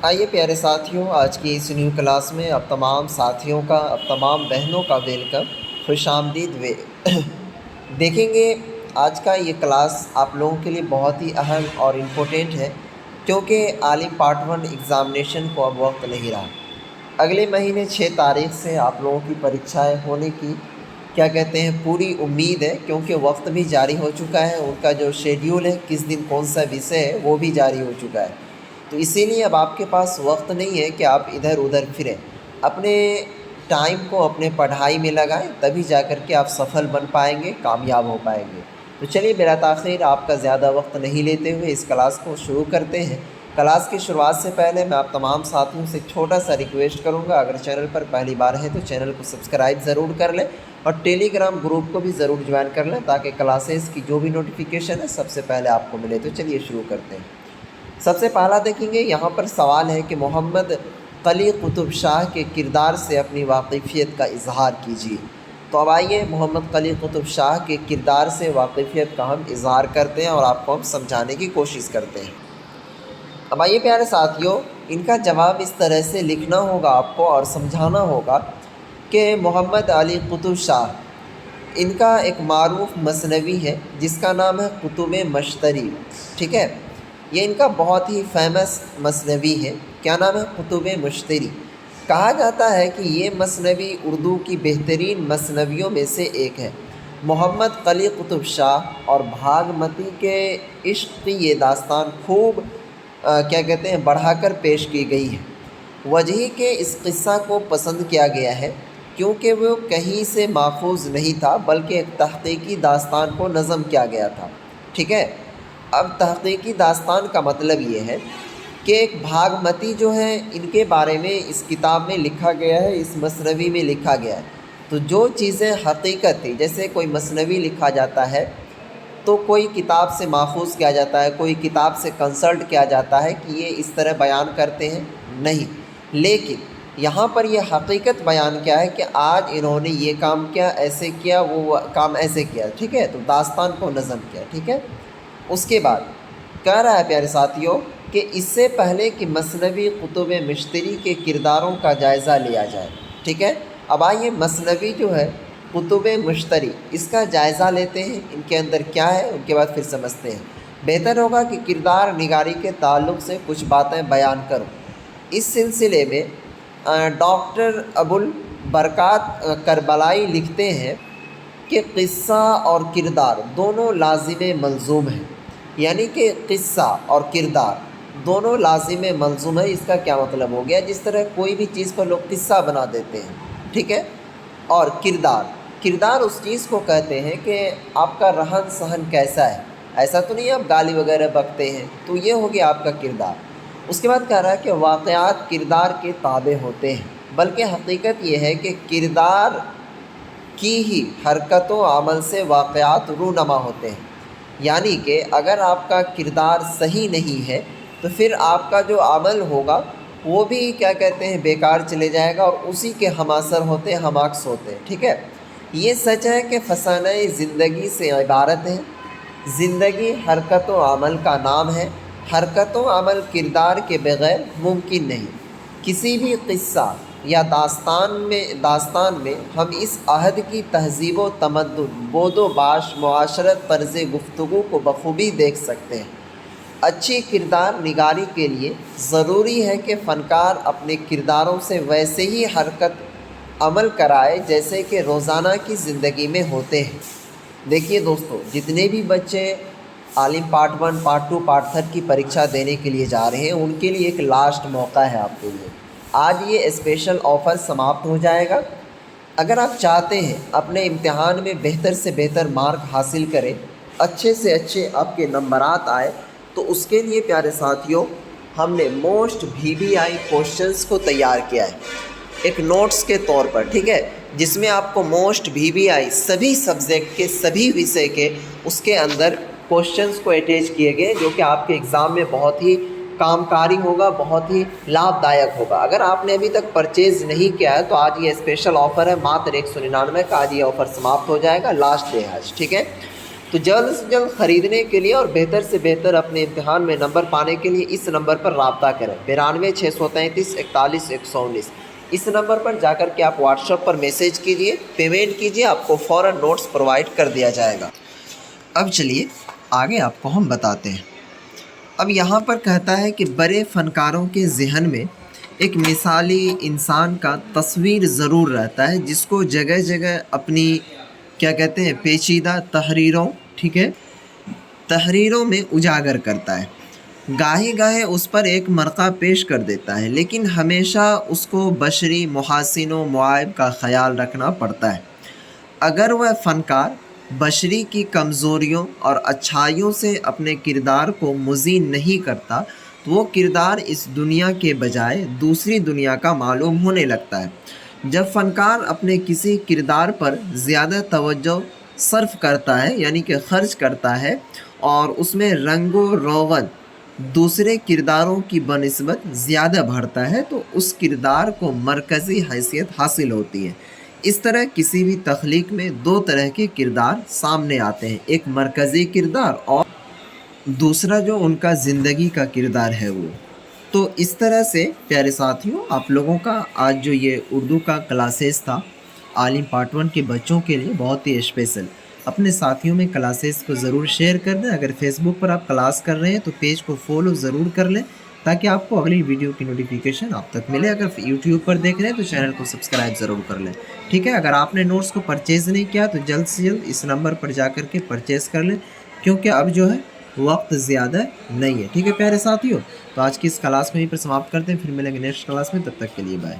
آئیے پیارے ساتھیوں، آج کی اس نیو کلاس میں اب تمام ساتھیوں کا، اب تمام بہنوں کا ویلکم، خوش آمدید دیکھیں گے۔ آج کا یہ کلاس آپ لوگوں کے لیے بہت ہی اہم اور امپورٹنٹ ہے، کیونکہ عالم پارٹ 1 ایگزامینیشن کو اب وقت نہیں رہا۔ اگلے مہینے 6 تاریخ سے آپ لوگوں کی پریکچھائیں ہونے کی پوری امید ہے، کیونکہ وقت بھی جاری ہو چکا ہے، ان کا جو شیڈیول ہے، کس دن کون سا وشے ہے، وہ بھی جاری ہو چکا ہے۔ تو اسی لیے اب آپ کے پاس وقت نہیں ہے کہ آپ ادھر ادھر پھریں، اپنے ٹائم کو اپنے پڑھائی میں لگائیں، تبھی جا کر کے آپ سفل بن پائیں گے، کامیاب ہو پائیں گے۔ تو چلیے بلا تاخیر آپ کا زیادہ وقت نہیں لیتے ہوئے اس کلاس کو شروع کرتے ہیں۔ کلاس کی شروعات سے پہلے میں آپ تمام ساتھیوں سے ایک چھوٹا سا ریکویسٹ کروں گا، اگر چینل پر پہلی بار ہے تو چینل کو سبسکرائب ضرور کر لیں، اور ٹیلی گرام گروپ کو بھی ضرور جوائن کر لیں، تاکہ کلاسز کی جو بھی نوٹیفیکیشن ہے سب سے پہلے آپ کو ملے۔ تو چلیے شروع کرتے ہیں۔ سب سے پہلا دیکھیں گے، یہاں پر سوال ہے کہ محمد قلی قطب شاہ کے کردار سے اپنی واقفیت کا اظہار کیجیے۔ تو اب آئیے محمد قلی قطب شاہ کے کردار سے واقفیت کا ہم اظہار کرتے ہیں اور آپ کو ہم سمجھانے کی کوشش کرتے ہیں۔ اب آئیے پیارے ساتھیوں، ان کا جواب اس طرح سے لکھنا ہوگا آپ کو اور سمجھانا ہوگا کہ محمد علی قطب شاہ، ان کا ایک معروف مثنوی ہے جس کا نام ہے کتب مشتری، ٹھیک ہے؟ یہ ان کا بہت ہی فیمس مثنوی ہے۔ کیا نام ہے؟ کتب مشتری۔ کہا جاتا ہے کہ یہ مثنوی اردو کی بہترین مثنویوں میں سے ایک ہے۔ محمد قلی قطب شاہ اور بھاگمتی کے عشق کی یہ داستان خوب بڑھا کر پیش کی گئی ہے۔ وجہی کے اس قصہ کو پسند کیا گیا ہے کیونکہ وہ کہیں سے ماخوذ نہیں تھا، بلکہ ایک تحقیقی داستان کو نظم کیا گیا تھا، ٹھیک ہے؟ اب تحقیقی داستان کا مطلب یہ ہے کہ ایک بھاگمتی جو ہے، ان کے بارے میں اس کتاب میں لکھا گیا ہے، اس مثنوی میں لکھا گیا ہے۔ تو جو چیزیں حقیقت تھی، جیسے کوئی مثنوی لکھا جاتا ہے تو کوئی کتاب سے ماخوذ کیا جاتا ہے، کوئی کتاب سے کنسلٹ کیا جاتا ہے کہ یہ اس طرح بیان کرتے ہیں، نہیں، لیکن یہاں پر یہ حقیقت بیان کیا ہے کہ آج انہوں نے یہ کام کیا، ایسے کیا، وہ کام ایسے کیا، ٹھیک ہے؟ تو داستان کو نظم کیا، ٹھیک ہے؟ اس کے بعد کہہ رہا ہے پیارے ساتھیوں کہ اس سے پہلے کہ مثنوی کتب مشتری کے کرداروں کا جائزہ لیا جائے، ٹھیک ہے؟ اب آئیے مثنوی جو ہے کتب مشتری، اس کا جائزہ لیتے ہیں، ان کے اندر کیا ہے، ان کے بعد پھر سمجھتے ہیں۔ بہتر ہوگا کہ کردار نگاری کے تعلق سے کچھ باتیں بیان کروں۔ اس سلسلے میں ڈاکٹر ابوالبرکات کربلائی لکھتے ہیں کہ قصہ اور کردار دونوں لازم ملزوم ہیں، یعنی کہ قصہ اور کردار دونوں لازم ملزوم ہے۔ اس کا کیا مطلب ہو گیا؟ جس طرح کوئی بھی چیز پر لوگ قصہ بنا دیتے ہیں، ٹھیک ہے؟ اور کردار اس چیز کو کہتے ہیں کہ آپ کا رہن سہن کیسا ہے، ایسا تو نہیں آپ گالی وغیرہ بکتے ہیں، تو یہ ہو گیا آپ کا کردار۔ اس کے بعد کہہ رہا ہے کہ واقعات کردار کے تابع ہوتے ہیں، بلکہ حقیقت یہ ہے کہ کردار کی ہی حرکت و عمل سے واقعات رونما ہوتے ہیں، یعنی کہ اگر آپ کا کردار صحیح نہیں ہے تو پھر آپ کا جو عمل ہوگا وہ بھی بیکار چلے جائے گا، اور اسی کے ہم اثر ہوتے ہیں، ہم عکس ہوتے ہیں، ٹھیک ہے؟ یہ سچ ہے کہ فسانہ زندگی سے عبارت ہے۔ زندگی حرکت و عمل کا نام ہے، حرکت و عمل کردار کے بغیر ممکن نہیں۔ کسی بھی قصہ یا داستان میں ہم اس عہد کی تہذیب و تمدن، بود و باش، معاشرت، طرز گفتگو کو بخوبی دیکھ سکتے ہیں۔ اچھی کردار نگاری کے لیے ضروری ہے کہ فنکار اپنے کرداروں سے ویسے ہی حرکت عمل کرائے جیسے کہ روزانہ کی زندگی میں ہوتے ہیں۔ دیکھیے دوستو، جتنے بھی بچے عالم پارٹ 1، پارٹ 2، پارٹ 3 کی پریکچھا دینے کے لیے جا رہے ہیں، ان کے لیے ایک لاسٹ موقع ہے آپ کے لیے۔ آج یہ اسپیشل آفر سماپت ہو جائے گا۔ اگر آپ چاہتے ہیں اپنے امتحان میں بہتر سے بہتر مارک حاصل کریں، اچھے سے اچھے آپ کے نمبرات آئے، تو اس کے لیے پیارے ساتھیوں ہم نے موسٹ VBI کوشچنز کو تیار کیا ہے ایک نوٹس کے طور پر، ٹھیک ہے؟ جس میں آپ کو موسٹ VBI سبھی سبجیکٹ کے، سبھی وشے کے، اس کے اندر کوشچنز کو اٹیچ کیے گئے، جو کہ آپ کے ایگزام میں بہت ہی کامکاری ہوگا، بہت ہی لابھ دایک ہوگا۔ اگر آپ نے ابھی تک پرچیز نہیں کیا ہے تو آج یہ اسپیشل آفر ہے، ماتر 199 کا، آج یہ آفر سماپت ہو جائے گا، لاسٹ ڈے ہے آج، ٹھیک ہے؟ تو تو جلد سے جلد خریدنے کے لیے اور بہتر سے بہتر اپنے امتحان میں نمبر پانے کے لیے اس نمبر پر رابطہ کریں 92 633 4119۔ اس نمبر پر جا کر کے آپ واٹس ایپ پر میسیج کیجئے، پیمنٹ کیجئے، آپ کو فوراً نوٹس پرووائڈ کر دیا جائے گا۔ اب چلیے آگے آپ کو ہم بتاتے ہیں۔ اب یہاں پر کہتا ہے کہ بڑے فنکاروں کے ذہن میں ایک مثالی انسان کا تصویر ضرور رہتا ہے، جس کو جگہ جگہ اپنی کیا کہتے ہیں پیچیدہ تحریروں میں اجاگر کرتا ہے۔ گاہے گاہے اس پر ایک مرقع پیش کر دیتا ہے، لیکن ہمیشہ اس کو بشری محاسن و معائب کا خیال رکھنا پڑتا ہے۔ اگر وہ فنکار بشری کی کمزوریوں اور اچھائیوں سے اپنے کردار کو مزین نہیں کرتا تو وہ کردار اس دنیا کے بجائے دوسری دنیا کا معلوم ہونے لگتا ہے۔ جب فنکار اپنے کسی کردار پر زیادہ توجہ صرف کرتا ہے یعنی کہ خرچ کرتا ہے اور اس میں رنگ و روغن دوسرے کرداروں کی بنسبت زیادہ بڑھتا ہے تو اس کردار کو مرکزی حیثیت حاصل ہوتی ہے۔ اس طرح کسی بھی تخلیق میں دو طرح کے کردار سامنے آتے ہیں، ایک مرکزی کردار اور دوسرا جو ان کا زندگی کا کردار ہے وہ۔ تو اس طرح سے پیارے ساتھیوں آپ لوگوں کا آج جو یہ اردو کا کلاسز تھا عالم پارٹ 1 کے بچوں کے لیے بہت ہی اسپیشل، اپنے ساتھیوں میں کلاسز کو ضرور شیئر کر دیں۔ اگر فیس بک پر آپ کلاس کر رہے ہیں تو پیج کو فالو ضرور کر لیں تاکہ آپ کو اگلی ویڈیو کی نوٹیفیکیشن آپ تک ملے۔ اگر یوٹیوب پر دیکھ رہے ہیں تو چینل کو سبسکرائب ضرور کر لیں، ٹھیک ہے۔ اگر آپ نے نوٹس کو پرچیز نہیں کیا تو جلد سے جلد اس نمبر پر جا کر کے پرچیز کر لیں، کیونکہ اب جو ہے وقت زیادہ نہیں ہے، ٹھیک ہے پیارے ساتھیوں۔ تو آج کی اس کلاس کو یہیں پر سماپت کرتے ہیں، پھر ملیں گے نیکسٹ کلاس میں، تب تک کے لیے بائے۔